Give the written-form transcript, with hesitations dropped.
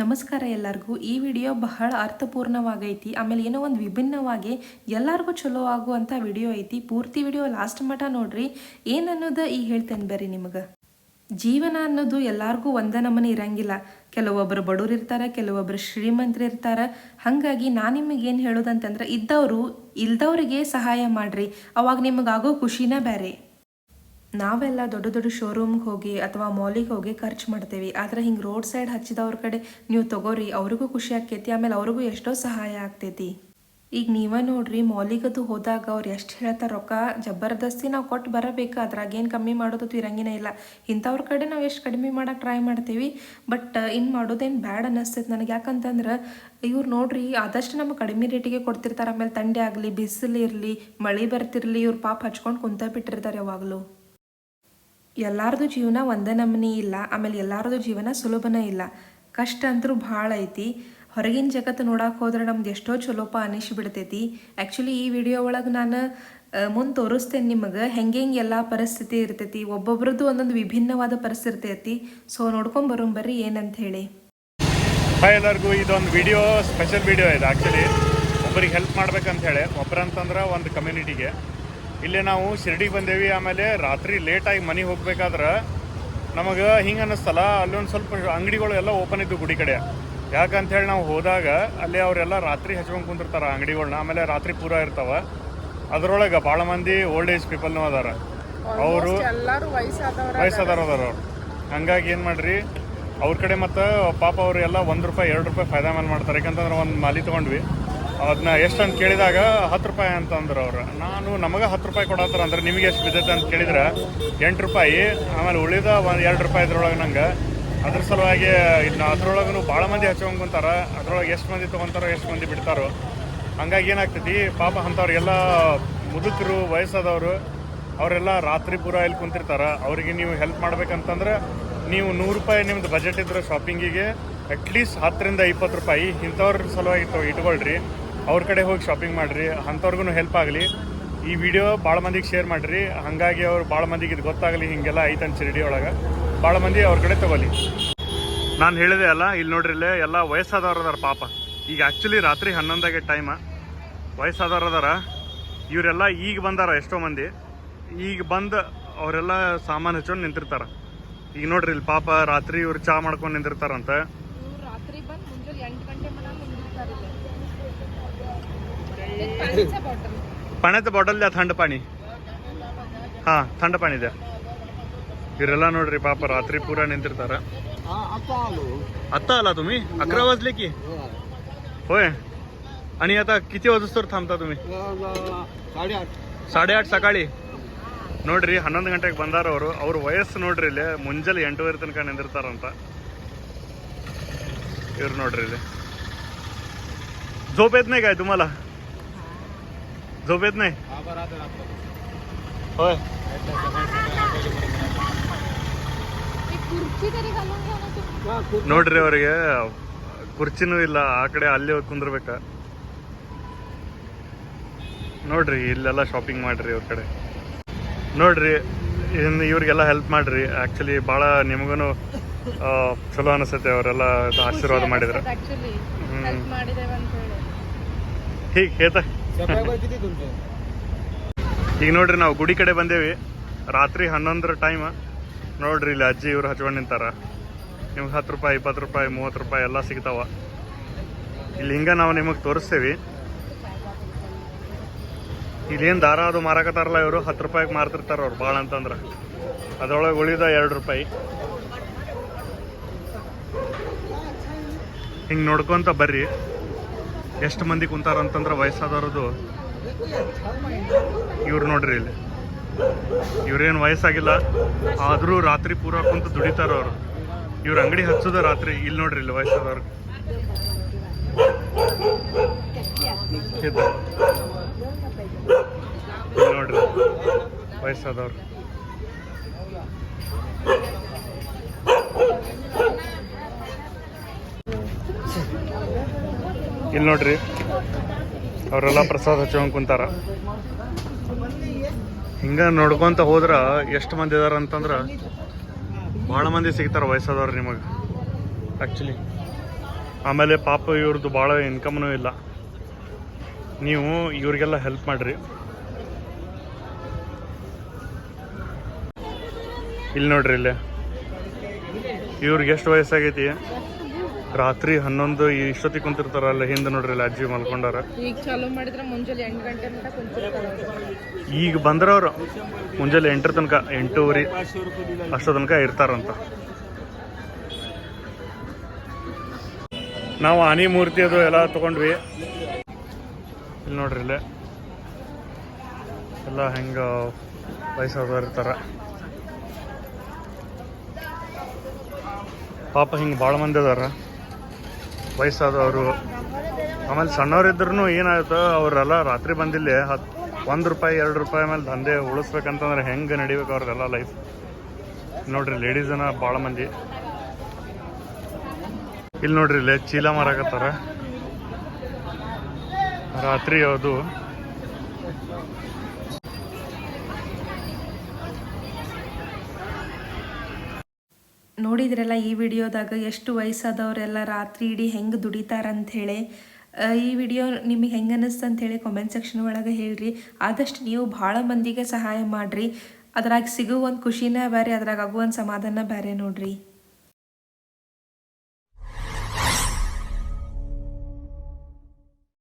ನಮಸ್ಕಾರ ಎಲ್ಲರಿಗೂ. ಈ ವಿಡಿಯೋ ಬಹಳ ಅರ್ಥಪೂರ್ಣವಾಗೈತಿ. ಆಮೇಲೆ ಏನೋ ಒಂದು ವಿಭಿನ್ನವಾಗಿ ಎಲ್ಲರಿಗೂ ಚಲೋ ಆಗುವಂಥ ವಿಡಿಯೋ ಐತಿ. ಪೂರ್ತಿ ವಿಡಿಯೋ ಲಾಸ್ಟ್ ಮಟ ನೋಡ್ರಿ. ಏನನ್ನೋದು ಈಗ ಹೇಳ್ತೇನೆ ಬರ್ರಿ ನಿಮಗೆ. ಜೀವನ ಅನ್ನೋದು ಎಲ್ಲರಿಗೂ ಒಂದೇ ನಮೂನೆ ಇರಂಗಿಲ್ಲ. ಕೆಲವೊಬ್ಬರು ಬಡವ್ರು ಇರ್ತಾರೆ, ಕೆಲವೊಬ್ಬರು ಶ್ರೀಮಂತರು ಇರ್ತಾರೆ. ಹಾಗಾಗಿ ನಾನು ನಿಮಗೆ ಏನು ಹೇಳೋದಂತಂದ್ರೆ, ಇದ್ದವರು ಇಲ್ದವ್ರಿಗೆ ಸಹಾಯ ಮಾಡಿರಿ. ಅವಾಗ ನಿಮಗಾಗೋ ಖುಷಿನೇ ಬೇರೆ. ನಾವೆಲ್ಲ ದೊಡ್ಡ ದೊಡ್ಡ ಶೋರೂಮ್ಗೆ ಹೋಗಿ ಅಥವಾ ಮಾಲಿಗೆ ಹೋಗಿ ಖರ್ಚು ಮಾಡ್ತೇವೆ. ಆದರೆ ಹಿಂಗೆ ರೋಡ್ ಸೈಡ್ ಹಚ್ಚಿದವ್ರ ಕಡೆ ನೀವು ತೊಗೋರಿ, ಅವ್ರಿಗೂ ಖುಷಿ ಆಕೈತಿ. ಆಮೇಲೆ ಅವ್ರಿಗೂ ಎಷ್ಟೋ ಸಹಾಯ ಆಗ್ತೈತಿ. ಈಗ ನೀವೇ ನೋಡ್ರಿ, ಮಾಲಿಗದು ಹೋದಾಗ ಅವ್ರು ಎಷ್ಟು ಹೇಳ್ತಾರೆ ರೊಕ್ಕ ಜಬರ್ದಸ್ತಿ ನಾವು ಕೊಟ್ಟು ಬರಬೇಕು. ಅದ್ರಾಗೇನು ಕಮ್ಮಿ ಮಾಡೋದು ಇರಂಗಿನೇ ಇಲ್ಲ. ಇಂಥವ್ರ ಕಡೆ ನಾವು ಎಷ್ಟು ಕಡಿಮೆ ಮಾಡೋಕೆ ಟ್ರೈ ಮಾಡ್ತೀವಿ. ಬಟ್ ಇನ್ನು ಮಾಡೋದೇನು ಬ್ಯಾಡ್ ಅನ್ನಿಸ್ತೈತೆ ನನಗೆ. ಯಾಕಂತಂದ್ರೆ ಇವ್ರು ನೋಡ್ರಿ ಆದಷ್ಟು ನಮಗೆ ಕಡಿಮೆ ರೇಟಿಗೆ ಕೊಡ್ತಿರ್ತಾರೆ. ಆಮೇಲೆ ಥಂಡಿ ಆಗಲಿ, ಬಿಸಿಲು ಇರಲಿ, ಮಳೆ ಬರ್ತಿರಲಿ, ಇವ್ರು ಪಾಪ ಹಚ್ಕೊಂಡು ಕುಂತ ಬಿಟ್ಟಿರ್ತಾರೆ ಯಾವಾಗಲೂ. ಎಲ್ಲರದು ಜೀವನ ಒಂದೇ ನಮೂನಿ ಇಲ್ಲ. ಆಮೇಲೆ ಎಲ್ಲರದು ಜೀವನ ಸುಲಭನೇ ಇಲ್ಲ. ಕಷ್ಟ ಅಂತರೂ ಭಾಳ ಐತಿ. ಹೊರಗಿನ ಜಗತ್ತು ನೋಡಕ್ಕೆ ಹೋದ್ರೆ ನಮ್ದು ಎಷ್ಟೋ ಚಲೋಪ ಅನಿಸ್ಬಿಡ್ತೈತಿ. ಆ್ಯಕ್ಚುಲಿ ಈ ವಿಡಿಯೋ ಒಳಗೆ ನಾನು ಮುಂದೆ ತೋರಿಸ್ತೇನೆ ನಿಮಗೆ ಹೆಂಗೆ ಎಲ್ಲ ಪರಿಸ್ಥಿತಿ ಇರ್ತೈತಿ. ಒಬ್ಬೊಬ್ರದ್ದು ಒಂದೊಂದು ವಿಭಿನ್ನವಾದ ಪರಿಸ್ಥಿತಿ ಐತಿ. ಸೊ ನೋಡ್ಕೊಂಬರೋಣ ಬರ್ರಿ ಏನಂತ ಹೇಳಿ. ಹಾಯ್ ಎಲ್ಲರಿಗೂ, ಇದೊಂದು ವಿಡಿಯೋ ಸ್ಪೆಷಲ್ ವಿಡಿಯೋ ಇದೆ. ಆ್ಯಕ್ಚುಲಿ ಒಬ್ಬರಿಗೆ ಹೆಲ್ಪ್ ಮಾಡ್ಬೇಕಂತ ಹೇಳಿ, ಒಬ್ಬರಂತಂದ್ರೆ ಒಂದು ಕಮ್ಯುನಿಟಿಗೆ. ಇಲ್ಲೇ ನಾವು ಶಿರ್ಡಿಗೆ ಬಂದೇವಿ. ಆಮೇಲೆ ರಾತ್ರಿ ಲೇಟಾಗಿ ಮನೆಗೆ ಹೋಗ್ಬೇಕಾದ್ರೆ ನಮಗೆ ಹಿಂಗೆ ಅನ್ನಿಸ್ತಲ್ಲ, ಅಲ್ಲೊಂದು ಸ್ವಲ್ಪ ಅಂಗಡಿಗಳು ಎಲ್ಲ ಓಪನ್ ಇದ್ದು ಗುಡಿ ಕಡೆ. ಯಾಕಂತೇಳಿ ನಾವು ಹೋದಾಗ ಅಲ್ಲಿ ಅವರೆಲ್ಲ ರಾತ್ರಿ ಹಚ್ಕೊಂಡು ಕುಂತಿರ್ತಾರೆ ಅಂಗಡಿಗಳ್ನ. ಆಮೇಲೆ ರಾತ್ರಿ ಪೂರ ಇರ್ತಾವೆ. ಅದರೊಳಗೆ ಭಾಳ ಮಂದಿ ಓಲ್ಡ್ ಏಜ್ ಪೀಪಲ್ನೂ ಅದಾರ. ಅವರು ವಯಸ್ಸಾದವ್ರು ಅದಾರ. ಅವ್ರು ಹಂಗಾಗಿ ಏನು ಮಾಡ್ರಿ, ಅವ್ರ ಕಡೆ ಮತ್ತು ಪಾಪ ಅವರು ಎಲ್ಲ ₹1 ₹2 ಫಾಯ್ದಾ ಮೇಲೆ ಮಾಡ್ತಾರೆ. ಯಾಕಂತಂದ್ರೆ ಒಂದು ಮಾಲಿ ತೊಗೊಂಡ್ವಿ, ಅದನ್ನ ಎಷ್ಟು ಅಂತ ಕೇಳಿದಾಗ ₹10 ಅಂತಂದ್ರೆ ಅವರು. ನಮಗೆ ₹10 ಕೊಡತ್ತಾರ. ಅಂದ್ರೆ ನಿಮಗೆ ಎಷ್ಟು ಬಿದ್ದೈತೆ ಅಂತ ಕೇಳಿದ್ರೆ ₹8. ಆಮೇಲೆ ಉಳಿದ ₹2 ಇದ್ರೊಳಗೆ ನಂಗೆ. ಅದ್ರ ಸಲುವಾಗಿ ಇನ್ನು ಅದ್ರೊಳಗೂ ಭಾಳ ಮಂದಿ ಹಚ್ಕೊಂಡ್ ಕುಂತಾರ. ಅದ್ರೊಳಗೆ ಎಷ್ಟು ಮಂದಿ ತೊಗೊತಾರೋ ಎಷ್ಟು ಮಂದಿ ಬಿಡ್ತಾರೋ. ಹಂಗಾಗಿ ಏನಾಗ್ತೈತಿ, ಪಾಪ ಅಂಥವ್ರಿಗೆಲ್ಲ ಮುದುಕರು ವಯಸ್ಸಾದವರು ಅವರೆಲ್ಲ ರಾತ್ರಿ ಪೂರ ಇಲ್ಲಿ ಕುಂತಿರ್ತಾರೆ. ಅವರಿಗೆ ನೀವು ಹೆಲ್ಪ್ ಮಾಡ್ಬೇಕಂತಂದ್ರೆ ನೀವು ₹100 ನಿಮ್ದು ಬಜೆಟ್ ಇದ್ರೆ ಶಾಪಿಂಗಿಗೆ ಅಟ್ಲೀಸ್ಟ್ ₹10-20 ಇಂಥವ್ರ ಸಲುವಾಗಿ ಇಟ್ಕೊಳ್ರಿ. ಅವ್ರ ಕಡೆ ಹೋಗಿ ಶಾಪಿಂಗ್ ಮಾಡಿರಿ. ಅಂಥವ್ರಿಗೂ ಹೆಲ್ಪ್ ಆಗಲಿ. ಈ ವಿಡಿಯೋ ಭಾಳ ಮಂದಿಗೆ ಶೇರ್ ಮಾಡಿರಿ. ಹಾಗಾಗಿ ಅವ್ರು ಭಾಳ ಮಂದಿಗೆ ಇದು ಗೊತ್ತಾಗಲಿ ಹಿಂಗೆಲ್ಲ ಐತಂತ ಶಿರ್ಡಿ ಒಳಗೆ. ಭಾಳ ಮಂದಿ ಅವ್ರ ಕಡೆ ತೊಗೊಲಿ. ನಾನು ಹೇಳಿದೆ ಅಲ್ಲ, ಇಲ್ಲಿ ನೋಡ್ರಿ, ಇಲ್ಲೇ ಎಲ್ಲ ವಯಸ್ಸಾದವ್ರು ಅದಾರ ಪಾಪ. ಈಗ ಆ್ಯಕ್ಚುಲಿ ರಾತ್ರಿ 11 ಟೈಮ. ವಯಸ್ಸಾದವ್ರು ಅದಾರ. ಇವರೆಲ್ಲ ಈಗ ಬಂದಾರ ಎಷ್ಟೋ ಮಂದಿ. ಈಗ ಬಂದು ಅವರೆಲ್ಲ ಸಾಮಾನು ಹಚ್ಕೊಂಡು ನಿಂತಿರ್ತಾರೆ. ಈಗ ನೋಡ್ರಿ ಇಲ್ಲಿ ಪಾಪ ರಾತ್ರಿ ಇವ್ರು ಚಹಾ ಮಾಡ್ಕೊಂಡು ನಿಂತಿರ್ತಾರಂತೆ. पाण्याचं बॉटल द्या, थंड पाणी. हां, थंड पाणी द्या. ಇವರೆಲ್ಲ ನೋಡ್ರಿ ಪಾಪ ರಾತ್ರಿ ಪೂರ ನಿಂತಿರ್ತಾರ. आता आला तुम्ही? 11 वाजले की? होय. आणि आता किती वाजता थांबता तुम्ही? 8:30 ಸಕಾಳಿ. ನೋಡ್ರಿ 11 ಗಂಟೆಗೆ ಬಂದಾರ ಅವರು. ಅವ್ರ ವಯಸ್ಸು ನೋಡ್ರಿ ಇಲ್ಲಿ ಮುಂಜಾನೆ 8:30 ತನಕ ನಿಂದಿರ್ತಾರಂತ. ಇವ್ರು ನೋಡ್ರಿ ಇಲ್ಲಿ. झोप येत नाही काय तुम्हाला? झोप येत नाही? होय. ನೋಡ್ರಿ ಅವರಿಗೆ ಕುರ್ಚಿನೂ ಇಲ್ಲ. ಆ ಕಡೆ ಅಲ್ಲಿ ಹೋಗಿ ಕುಂದ್ರಬೇಕ. ನೋಡ್ರಿ ಇಲ್ಲೆಲ್ಲ ಶಾಪಿಂಗ್ ಮಾಡ್ರಿ ಅವ್ರ ಕಡೆ. ನೋಡ್ರಿ ಇವ್ರಿಗೆಲ್ಲ ಹೆಲ್ಪ್ ಮಾಡ್ರಿ. ಆ್ಯಕ್ಚುಲಿ ಭಾಳ ನಿಮಗೂ ಚಲೋ ಅನಿಸುತ್ತೆ. ಅವರೆಲ್ಲ ಆಶೀರ್ವಾದ ಮಾಡಿದ್ರೆ. ಹೀಗೆ ಹೇತ ಈಗ ನೋಡ್ರಿ ನಾವು ಗುಡಿ ಕಡೆ ಬಂದೇವಿ. ರಾತ್ರಿ 11 ಟೈಮ್. ನೋಡ್ರಿ ಇಲ್ಲಿ ಅಜ್ಜಿ ಇವ್ರು ಹಚ್ಕೊಂಡು ನಿಂತಾರ. ನಿಮ್ಗೆ ₹10, ₹20, ₹30 ಎಲ್ಲ ಸಿಗ್ತಾವ ಇಲ್ಲಿ. ಹಿಂಗೆ ನಾವು ನಿಮಗೆ ತೋರಿಸ್ತೇವಿ. ಇಲ್ಲೇನು ದಾರ ಅದು ಮಾರಾಕತ್ತಾರಲ್ಲ, ಇವರು ₹10 ಮಾರ್ತಿರ್ತಾರ ಅವ್ರು ಭಾಳ ಅಂತಂದ್ರೆ. ಅದರೊಳಗೆ ಉಳಿದ ₹2. ಹಿಂಗೆ ನೋಡ್ಕೊಂತ ಬರ್ರಿ. ಎಷ್ಟು ಮಂದಿ ಕುಂತಾರಂತಂದ್ರೆ ವಯಸ್ಸಾದವ್ರದ್ದು. ಇವ್ರು ನೋಡ್ರಿ ಇಲ್ಲಿ, ಇವ್ರೇನು ವಯಸ್ಸಾಗಿಲ್ಲ, ಆದರೂ ರಾತ್ರಿ ಪೂರ ಕುಂತು ದುಡಿತಾರ ಅವರು. ಇವ್ರ ಅಂಗಡಿ ಹಚ್ಚೋದ ರಾತ್ರಿ. ಇಲ್ಲಿ ನೋಡ್ರಿ ಇಲ್ಲಿ ವಯಸ್ಸಾದವ್ರು. ನೋಡ್ರಿ ವಯಸ್ಸಾದವ್ರು. ಇಲ್ಲಿ ನೋಡ್ರಿ ಅವರೆಲ್ಲ ಪ್ರಸಾದ ಹಚ್ಕೊಂಡ್ ಕುಂತಾರ. ಹಿಂಗೆ ನೋಡ್ಕೊಂತ ಹೋದ್ರೆ ಎಷ್ಟು ಮಂದಿ ಇದಾರ ಅಂತಂದ್ರೆ ಭಾಳ ಮಂದಿ ಸಿಗ್ತಾರೆ ವಯಸ್ಸಾದವ್ರು ನಿಮಗೆ. ಆ್ಯಕ್ಚುಲಿ ಆಮೇಲೆ ಪಾಪ ಇವ್ರದ್ದು ಭಾಳ ಇನ್ಕಮ್ನೂ ಇಲ್ಲ. ನೀವು ಇವ್ರಿಗೆಲ್ಲ ಹೆಲ್ಪ್ ಮಾಡಿರಿ. ಇಲ್ಲಿ ನೋಡ್ರಿ, ಇಲ್ಲೇ ಇವ್ರಿಗೆ ಎಷ್ಟು ವಯಸ್ಸಾಗೈತಿ, ರಾತ್ರಿ 11 ಇಷ್ಟೊತ್ತಿಗೆ ಕುಂತಿರ್ತಾರಲ್ಲ ಹಿಂದೆ ನೋಡ್ರಿ, ಇಲ್ಲಿ ಅಜ್ಜಿ ಮಲ್ಕೊಂಡಾರ. ಈಗ ಚಾಲೂ ಮಾಡಿದ್ರೆ ಮುಂಜಾನೆ 8 ಗಂಟೆ ಮಟ್ಟ ಕುಂತಿರ್ತಾರೆ. ಈಗ ಬಂದ್ರವ್ರು ಮುಂಜಾನೆ 8 ತನಕ, 8:30 ಅಷ್ಟೋ ತನಕ ಇರ್ತಾರಂತ. ನಾವು ಆನೆ ಮೂರ್ತಿ ಅದು ಎಲ್ಲ ತೊಗೊಂಡ್ವಿ. ಇಲ್ಲಿ ನೋಡ್ರಿ, ಇಲ್ಲೇ ಎಲ್ಲ ಹೆಂಗೆ ವಯಸ್ಸಾದವ್ರು ಇರ್ತಾರೆ. ಪಾಪ ಹಿಂಗೆ ಭಾಳ ಮಂದಿ ಅದಾರ ವಯಸ್ಸಾದವರು. ಆಮೇಲೆ ಸಣ್ಣವ್ರಿದ್ರೂ ಏನಾಯ್ತು, ಅವರೆಲ್ಲ ರಾತ್ರಿ ಬಂದಿಲ್ಲ $1 $2 ಮೇಲೆ ದಂಧೆ ಉಳಿಸ್ಬೇಕಂತಂದ್ರೆ ಹೆಂಗೆ ನಡಿಬೇಕು ಅವ್ರದ್ದೆಲ್ಲ ಲೈಫ್. ನೋಡ್ರಿ, ಲೇಡೀಸನ ಭಾಳ ಮಂದಿ. ಇಲ್ಲಿ ನೋಡ್ರಿ, ಇಲ್ಲೇ ಚೀಲ ಮಾರಾಕತ್ತಾರ ರಾತ್ರಿ. ಅದು ನೋಡಿದ್ರಲ್ಲ ಈ ವಿಡಿಯೋದಾಗ ಎಷ್ಟು ವಯಸ್ಸಾದವರೆಲ್ಲ ರಾತ್ರಿ ಇಡೀ ಹೆಂಗೆ ದುಡಿತಾರಂಥೇಳಿ. ಈ ವಿಡಿಯೋ ನಿಮಗೆ ಹೆಂಗೆ ಅನ್ನಿಸ್ತು ಅಂಥೇಳಿ ಕಾಮೆಂಟ್ ಸೆಕ್ಷನ್ ಒಳಗೆ ಹೇಳ್ರಿ. ಆದಷ್ಟು ನೀವು ಭಾಳ ಮಂದಿಗೆ ಸಹಾಯ ಮಾಡಿರಿ. ಅದ್ರಾಗ ಸಿಗೋ ಒಂದು ಖುಷಿನೇ ಬೇರೆ, ಅದ್ರಾಗ ಆಗೋ ಒಂದು ಸಮಾಧಾನ ಬೇರೆ ನೋಡ್ರಿ.